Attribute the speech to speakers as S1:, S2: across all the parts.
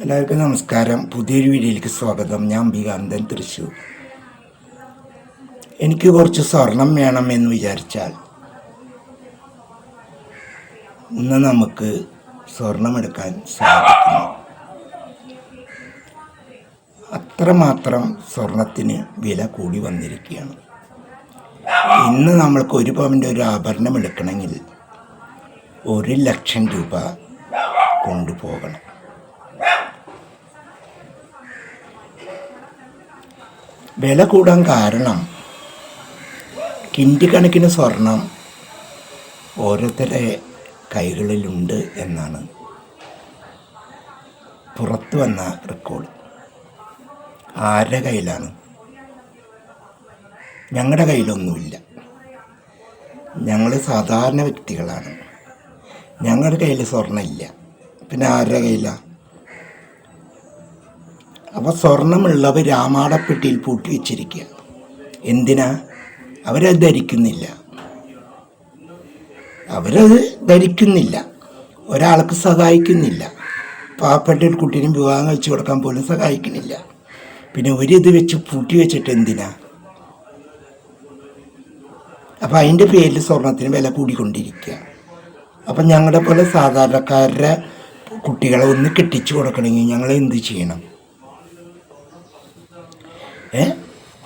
S1: എല്ലാവർക്കും നമസ്കാരം. പുതിയൊരു വീഡിയോയിലേക്ക് സ്വാഗതം. ഞാൻ ബികാന്തൻ, തൃശ്ശൂർ. എനിക്ക് കുറച്ച് സ്വർണം വേണമെന്ന് വിചാരിച്ചാൽ ഇന്ന് നമുക്ക് സ്വർണമെടുക്കാൻ സാധിക്കുന്നു. അത്രമാത്രം സ്വർണത്തിന് വില കൂടി വന്നിരിക്കുകയാണ്. ഇന്ന് നമ്മൾക്ക് 1 പവൻ്റെ ഒരു ആഭരണം എടുക്കണമെങ്കിൽ 1 ലക്ഷം രൂപ കൊണ്ടുപോകണം. വില കൂടാൻ കാരണം കിൻഡി കണക്കിന് സ്വർണം ഓരോരുത്തരുടെ കൈകളിലുണ്ട് എന്നാണ് പുറത്തു വന്ന റെക്കോർഡ്. ആരുടെ കയ്യിലാണ്? ഞങ്ങളുടെ കയ്യിലൊന്നുമില്ല. ഞങ്ങൾ സാധാരണ വ്യക്തികളാണ്. ഞങ്ങളുടെ കയ്യിൽ സ്വർണ്ണമില്ല. പിന്നെ ആരുടെ കയ്യിലാണ്? അപ്പോൾ സ്വർണമുള്ളവർ രാമാടപ്പെട്ടിയിൽ പൂട്ടി വെച്ചിരിക്കുക. എന്തിനാ? അവരത് ധരിക്കുന്നില്ല. ഒരാൾക്ക് സഹായിക്കുന്നില്ല. പാവപ്പെട്ട ഒരു കുട്ടീനും വിവാഹം കഴിച്ചു കൊടുക്കാൻ പോലും സഹായിക്കുന്നില്ല. പിന്നെ ഒരിത് വെച്ച് പൂട്ടി വെച്ചിട്ട് എന്തിനാ? അപ്പം അതിൻ്റെ പേരിൽ സ്വർണത്തിന് വില കൂടിക്കൊണ്ടിരിക്കുക. അപ്പം ഞങ്ങളെ പോലെ സാധാരണക്കാരുടെ കുട്ടികളെ ഒന്ന് കെട്ടിച്ചു കൊടുക്കണമെങ്കിൽ ഞങ്ങൾ എന്ത് ചെയ്യണം?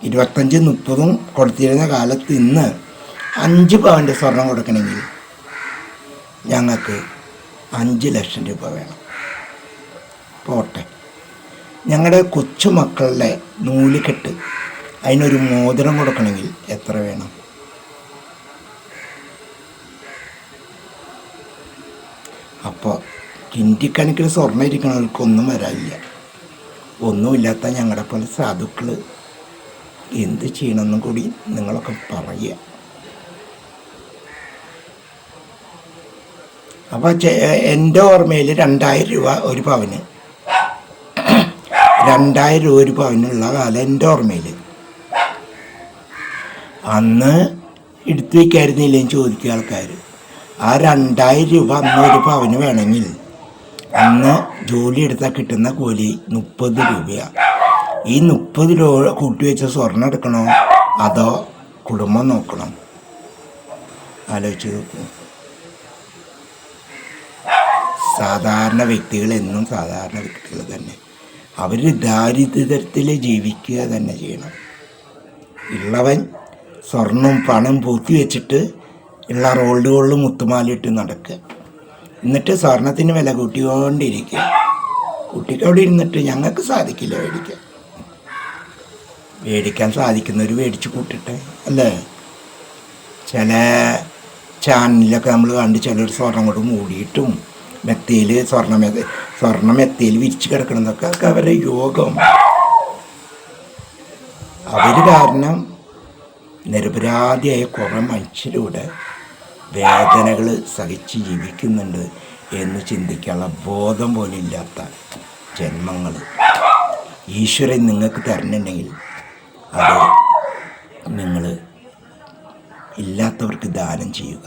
S1: 25-30 കൊടുത്തിരുന്ന കാലത്ത് ഇന്ന് 5 പവൻ്റെ സ്വർണം കൊടുക്കണമെങ്കിൽ ഞങ്ങൾക്ക് 5 ലക്ഷം രൂപ വേണം. പോട്ടെ, ഞങ്ങളുടെ കൊച്ചുമക്കളുടെ നൂലുകെട്ട് അതിനൊരു മോതിരം കൊടുക്കണമെങ്കിൽ എത്ര വേണം? അപ്പോൾ കിൻഡിക്കണക്കിന് സ്വർണ്ണം ഇരിക്കുന്നവർക്കൊന്നും വരാനില്ല. ഒന്നുമില്ലാത്ത ഞങ്ങളുടെ പോലെ സാധുക്കൾ എന്ത് ചെയ്യണമെന്നും കൂടി നിങ്ങളൊക്കെ പറയുക. അപ്പോൾ എൻ്റെ ഓർമ്മയിൽ 2000 രൂപ ഒരു പവന്, 2000 രൂപ ഒരു പവനുള്ള കാലം എൻ്റെ ഓർമ്മയിൽ. അന്ന് എടുത്തു വയ്ക്കായിരുന്നില്ലേന്ന് ചോദിക്കുക ആൾക്കാർ. ആ 2000 രൂപ അന്ന് ഒരു പവന് വേണമെങ്കിൽ അന്ന് ജോലി എടുത്താൽ കിട്ടുന്ന കൂലി 30 രൂപയാണ്. ഈ 30 രൂപ കൂട്ടി വെച്ച സ്വർണ്ണം എടുക്കണോ അതോ കുടുംബം നോക്കണം? ആലോചിച്ച് നോക്കൂ. സാധാരണ വ്യക്തികൾ എന്നും സാധാരണ വ്യക്തികൾ തന്നെ. അവർ ദാരിദ്ര്യത്തിൽ ജീവിക്കുക തന്നെ ചെയ്യണം. ഉള്ളവൻ സ്വർണം പണം പൂത്തി വെച്ചിട്ട് ഉള്ള റോൾഡ് ഗോൾഡ് മുത്തുമാലിട്ട് നടക്കുക. എന്നിട്ട് സ്വർണത്തിന് വില കൂട്ടിക്കൊണ്ടിരിക്കുക. കുട്ടിക്ക് അവിടെ ഇരുന്നിട്ട് ഞങ്ങൾക്ക് സാധിക്കില്ല മേടിക്കാൻ സാധിക്കുന്നവർ മേടിച്ച് കൂട്ടിട്ടെ, അല്ലേ? ചില ചാനലിലൊക്കെ നമ്മൾ കണ്ട് ചിലർ സ്വർണം കൊണ്ട് മൂടിയിട്ടും മെത്തയിൽ സ്വർണം മെത്തയിൽ വിരിച്ച് കിടക്കണമെന്നൊക്കെ അവരുടെ യോഗം. അവർ കാരണം നിരപരാധിയായ കുറേ മനുഷ്യരുടെ വേദനകൾ സഹിച്ച് ജീവിക്കുന്നുണ്ട് എന്ന് ചിന്തിക്കാനുള്ള ബോധം പോലും ഇല്ലാത്ത ജന്മങ്ങൾ ഈശ്വരൻ നിങ്ങൾക്ക് തരുന്നുണ്ടെങ്കിൽ അത് നിങ്ങൾ ഇല്ലാത്തവർക്ക് ദാനം ചെയ്യുക.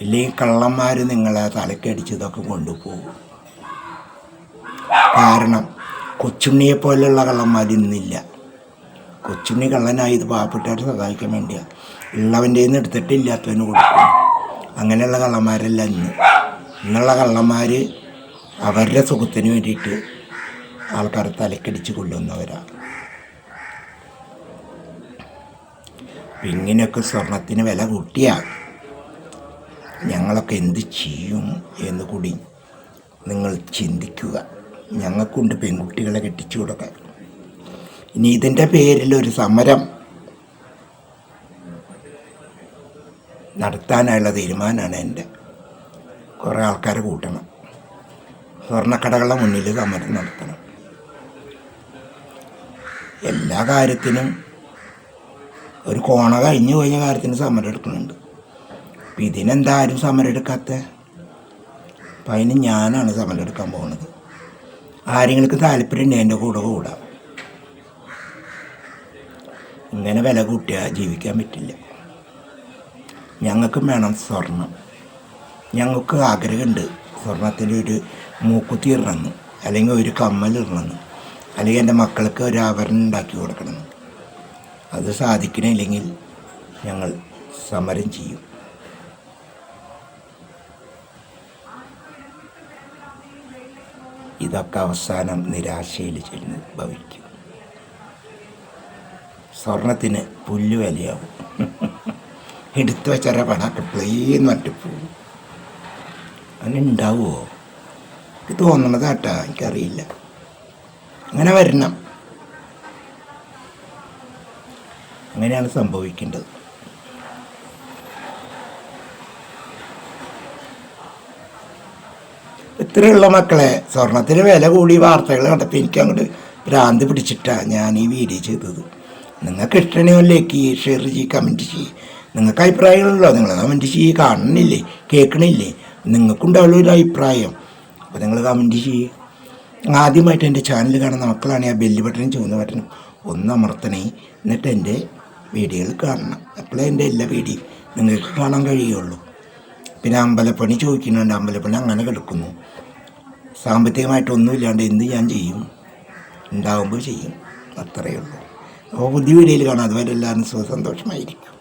S1: ഇല്ലെങ്കിൽ കള്ളന്മാർ നിങ്ങളെ തലക്കടിച്ചതൊക്കെ കൊണ്ടുപോകും. കാരണം കൊച്ചുണ്ണിയെ പോലെയുള്ള കള്ളന്മാർ ഇന്നില്ല. കൊച്ചുണ്ണി കള്ളനായത് പാവപ്പെട്ടവരെ സഹായിക്കാൻ വേണ്ടിയാണ്. ഉള്ളവൻ്റെ നിന്ന് എടുത്തിട്ട് ഇല്ലാത്തവന് കൊടുക്കും. അങ്ങനെയുള്ള കള്ളന്മാരല്ല ഇന്നുള്ള കള്ളന്മാർ അവരുടെ സുഖത്തിന് വേണ്ടിയിട്ട് ആൾക്കാരെ തലക്കടിച്ച് കൊല്ലുന്നവരാണ്. ഇങ്ങനെയൊക്കെ സ്വർണത്തിന് വില കൂട്ടിയാൽ ഞങ്ങളൊക്കെ എന്ത് ചെയ്യും എന്ന് കൂടി നിങ്ങൾ ചിന്തിക്കുക. ഞങ്ങൾക്കുണ്ട് പെൺകുട്ടികളെ കെട്ടിച്ചു കൊടുക്കാൻ. ഇനി ഇതിൻ്റെ പേരിൽ ഒരു സമരം നടത്താനുള്ള തീരുമാനമാണ് എൻ്റെ. കുറേ ആൾക്കാരെ കൂട്ടണം. സ്വർണ്ണക്കടകളുടെ മുന്നിൽ സമരം നടത്തണം. എല്ലാ കാര്യത്തിനും ഒരു കോണ കഴിഞ്ഞു കഴിഞ്ഞ കാര്യത്തിന് സമരം എടുക്കുന്നുണ്ട്. അപ്പം ഇതിനെന്താ ആരും സമരം എടുക്കാത്ത? അപ്പം അതിന് ഞാനാണ് സമരം എടുക്കാൻ പോകുന്നത്. ആരെങ്കിലും താല്പര്യമുണ്ടെങ്കിൽ എൻ്റെ കൂടെ കൂടാം. ഇങ്ങനെ വില കൂട്ടിയാൽ ജീവിക്കാൻ പറ്റില്ല. ഞങ്ങൾക്കും വേണം സ്വർണം. ഞങ്ങൾക്ക് ആഗ്രഹമുണ്ട് സ്വർണത്തിലൊരു മൂക്കുത്തി ഇടണമെന്ന്, അല്ലെങ്കിൽ ഒരു കമ്മൽ ഇടണമെന്ന്, അല്ലെങ്കിൽ എൻ്റെ മക്കൾക്ക് ഒരു ആഭരണം ഉണ്ടാക്കി കൊടുക്കണം. അത് സാധിക്കണില്ലെങ്കിൽ ഞങ്ങൾ സമരം ചെയ്യും. ഇതൊക്കെ അവസാനം നിരാശയിൽ ചെന്ന് ഭവിക്കും. സ്വർണത്തിന് പുല്ല് വിലയാവും. എടുത്തു വെച്ചാൽ പണമൊക്കെ പ്ലെയിന്ന് പറഞ്ഞിട്ട് പോകും. അങ്ങനെ ഉണ്ടാവുമോ? എനിക്ക് തോന്നണതാട്ടാ, എനിക്കറിയില്ല. അങ്ങനെ വരണം, അങ്ങനെയാണ് സംഭവിക്കേണ്ടത്. ഇത്രയുള്ള മക്കളെ, സ്വർണത്തിന് വില കൂടി വാർത്തകൾ കണ്ടപ്പോൾ എനിക്ക് അങ്ങോട്ട് ഭ്രാന്ത് പിടിച്ചിട്ടാണ് ഞാൻ ഈ വീഡിയോ ചെയ്തത്. നിങ്ങൾക്ക് ഇഷ്ടമാണെങ്കിൽ ലൈക്ക് ചെയ്യുക, ഷെയർ ചെയ്യുക, കമൻറ്റ് ചെയ്യുക. നിങ്ങൾക്ക് അഭിപ്രായങ്ങളുണ്ടോ? നിങ്ങൾ കമൻറ്റ് ചെയ്യുക. കാണണില്ലേ, കേൾക്കണില്ലേ? നിങ്ങൾക്കുണ്ടാവുള്ള ഒരു അഭിപ്രായം, അപ്പോൾ നിങ്ങൾ കമൻറ്റ് ചെയ്യുക. ആദ്യമായിട്ട് എൻ്റെ ചാനൽ കാണുന്ന മക്കളാണെങ്കിൽ ആ ബെല്ല് ബട്ടനും ചുവന്ന ബട്ടനും ഒന്ന് അമർത്തണേ. എന്നിട്ട് എൻ്റെ വീഡിയോകൾ കാണണം. അപ്പോഴേ എൻ്റെ എല്ലാ വീഡിയോയും നിങ്ങൾക്ക് കാണാൻ കഴിയുള്ളൂ. പിന്നെ അമ്പലപ്പണി ചോദിക്കുന്നുണ്ട്. അമ്പലപ്പണി അങ്ങനെ കിടക്കുന്നു. സാമ്പത്തികമായിട്ടൊന്നും ഇല്ലാണ്ട് എന്ത് ഞാൻ ചെയ്യും? ഉണ്ടാകുമ്പോൾ ചെയ്യും, അത്രയേ ഉള്ളൂ. അപ്പോൾ പുതിയ വീഡിയോയിൽ കാണാം. അതുവരെ എല്ലാവരും സന്തോഷമായിരിക്കും.